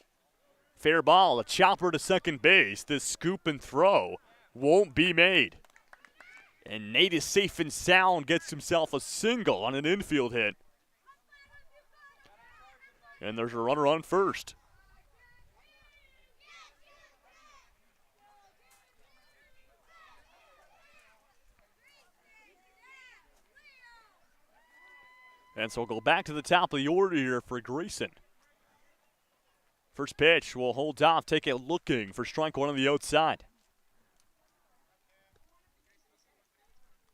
Fair ball, a chopper to second base. This scoop and throw won't be made. And Nate is safe and sound, gets himself a single on an infield hit. And there's a runner on first. And so we'll go back to the top of the order here for Grayson. First pitch will hold off, take it looking for strike 1 on the outside.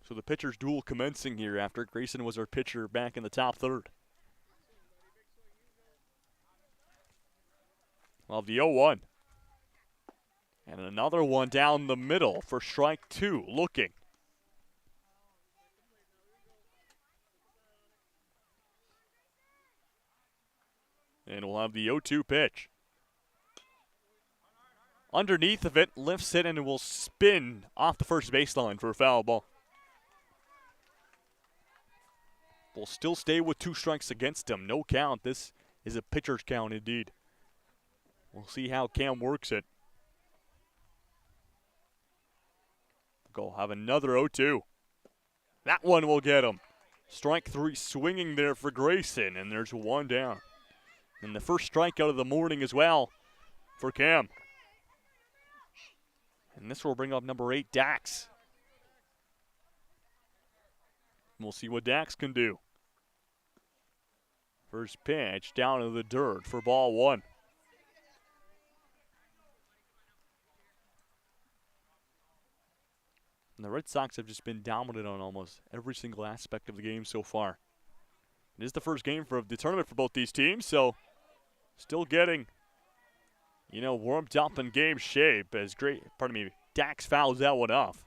So the pitcher's duel commencing here after Grayson was our pitcher back in the top 3rd. We'll have the 0-1. And another one down the middle for strike 2, looking. And we'll have the 0-2 pitch. underneath of it, lifts it, and it will spin off the first baseline for a foul ball. Will still stay with 2 strikes against him. No count. This is a pitcher's count indeed. We'll see how Cam works it. Go have another 0-2. That one will get him. Strike 3 swinging there for Grayson, and there's 1 down. And the first strikeout of the morning as well for Cam. And this will bring up number 8, Dax. We'll see what Dax can do. First pitch down to the dirt for ball 1. And the Red Sox have just been dominant on almost every single aspect of the game so far. It is the first game for the tournament for both these teams, so still getting, warmed up in game shape as Dax fouls that one off.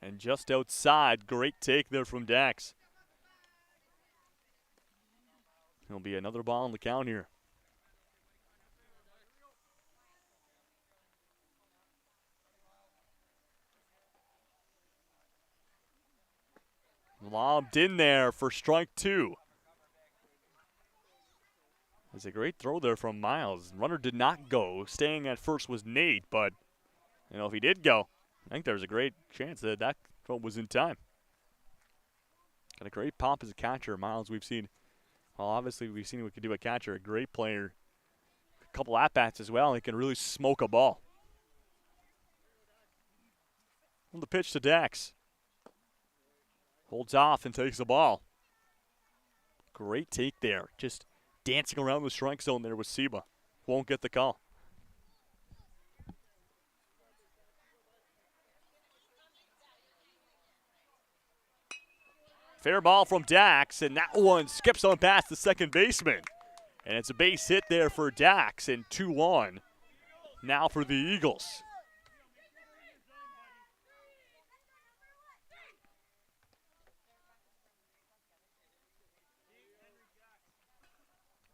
And just outside, great take there from Dax. There'll be another ball on the count here. Lobbed in there for strike 2. It's a great throw there from Miles. Runner did not go. Staying at first was Nate, but if he did go, I think there's a great chance that that throw was in time. Got a great pop as a catcher. Miles, we've seen what he can do at catcher. A great player. A couple at-bats as well. He can really smoke a ball. On the pitch to Dax. Holds off and takes the ball. Great take there. Just dancing around the strike zone there with Seba. Won't get the call. Fair ball from Dax, and that one skips on past the second baseman. And it's a base hit there for Dax, and 2-1 now for the Eagles.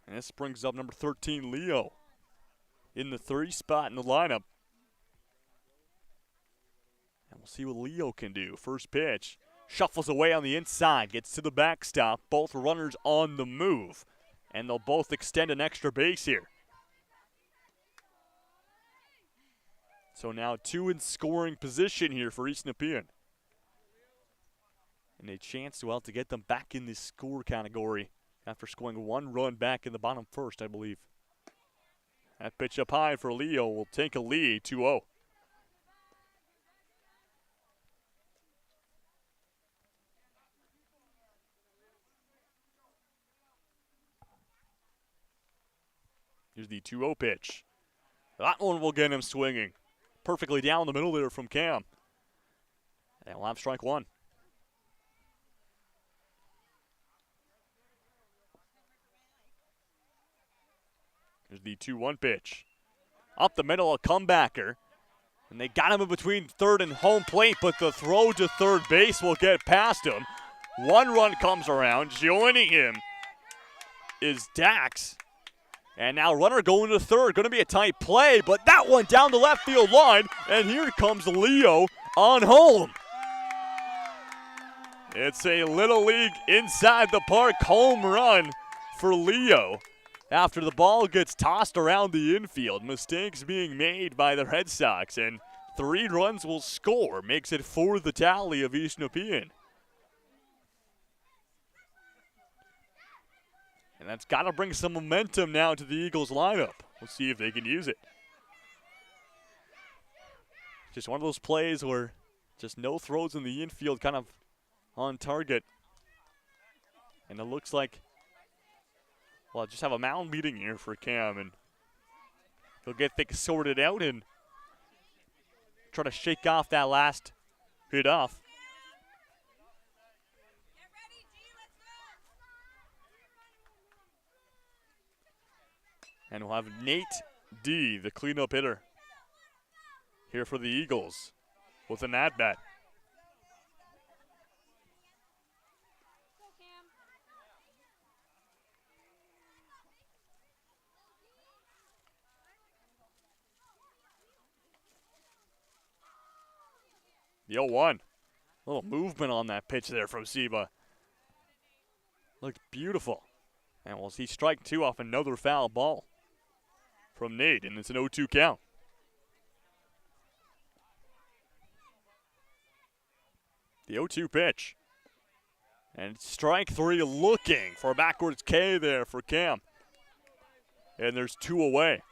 And this brings up number 13, Leo, in the 3 spot in the lineup. And we'll see what Leo can do. First pitch. Shuffles away on the inside, gets to the backstop. Both runners on the move, and they'll both extend an extra base here. So now 2 in scoring position here for East Nepean. And a chance to get them back in this score category after scoring 1 run back in the bottom first, I believe. That pitch up high for Leo will take a lead, 2-0. Here's the 2-0 pitch. That one will get him swinging. Perfectly down the middle there from Cam. And we'll have strike 1. Here's the 2-1 pitch. Up the middle, a comebacker. And they got him in between third and home plate, but the throw to third base will get past him. 1 run comes around. Joining him is Dax. And now runner going to third. Going to be a tight play, but that one down the left field line. And here comes Leo on home. It's a Little League inside the park home run for Leo after the ball gets tossed around the infield. Mistakes being made by the Red Sox, and 3 runs will score. Makes it 4 the tally of East Nepean. And that's got to bring some momentum now to the Eagles lineup. We'll see if they can use it. Just one of those plays where just no throws in the infield, kind of on target. And it looks like, just have a mound meeting here for Cam, and he'll get things sorted out and try to shake off that last hit off. And we'll have Nate D, the cleanup hitter, here for the Eagles with an at-bat. The 0-1. Little movement on that pitch there from Seba. Looked beautiful. And we'll see strike 2 off another foul ball from Nate, and it's an 0-2 count. The 0-2 pitch. And strike 3 looking for a backwards K there for Cam. And there's 2 away.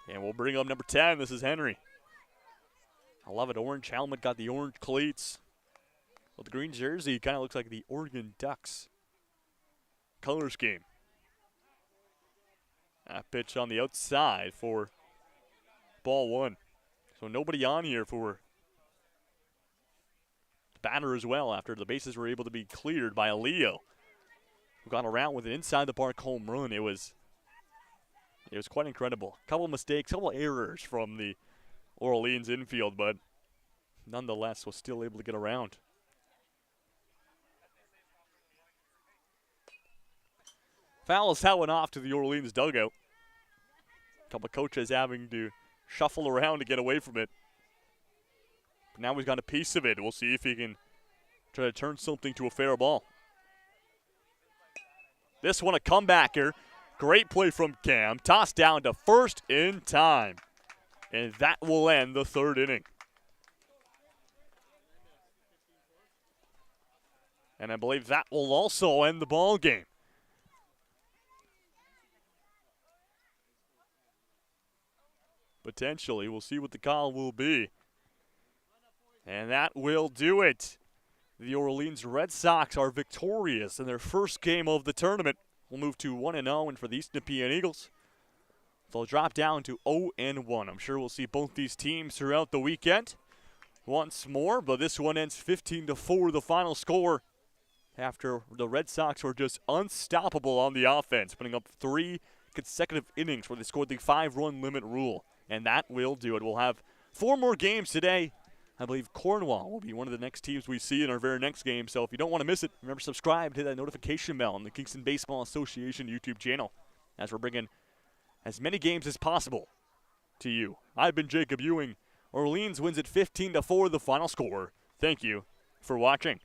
And we'll bring up number 10. This is Henry. I love it. Orange helmet, got the orange cleats. Well, the green jersey kind of looks like the Oregon Ducks color scheme. That pitch on the outside for ball 1. So nobody on here for the batter as well after the bases were able to be cleared by Leo, who got around with an inside the park home run. It was quite incredible. A couple mistakes, a couple errors from the Orleans infield, but nonetheless was still able to get around. Foul is howling off to the Orleans dugout. A couple coaches having to shuffle around to get away from it. But now he's got a piece of it. We'll see if he can try to turn something to a fair ball. This one a comebacker. Great play from Cam. Tossed down to first in time. And that will end the 3rd inning. And I believe that will also end the ball game. Potentially. We'll see what the call will be. And that will do it. The Orleans Red Sox are victorious in their first game of the tournament. We'll move to 1-0, and for the East Nepean Eagles, they'll drop down to 0-1. I'm sure we'll see both these teams throughout the weekend once more, but this one ends 15-4, the final score, after the Red Sox were just unstoppable on the offense, putting up 3 consecutive innings where they scored the 5-run limit rule. And that will do it. We'll have 4 more games today. I believe Cornwall will be one of the next teams we see in our very next game. So if you don't want to miss it, remember subscribe, hit that notification bell on the Kingston Baseball Association YouTube channel as we're bringing as many games as possible to you. I've been Jacob Ewing. Orleans wins it 15-4, the final score. Thank you for watching.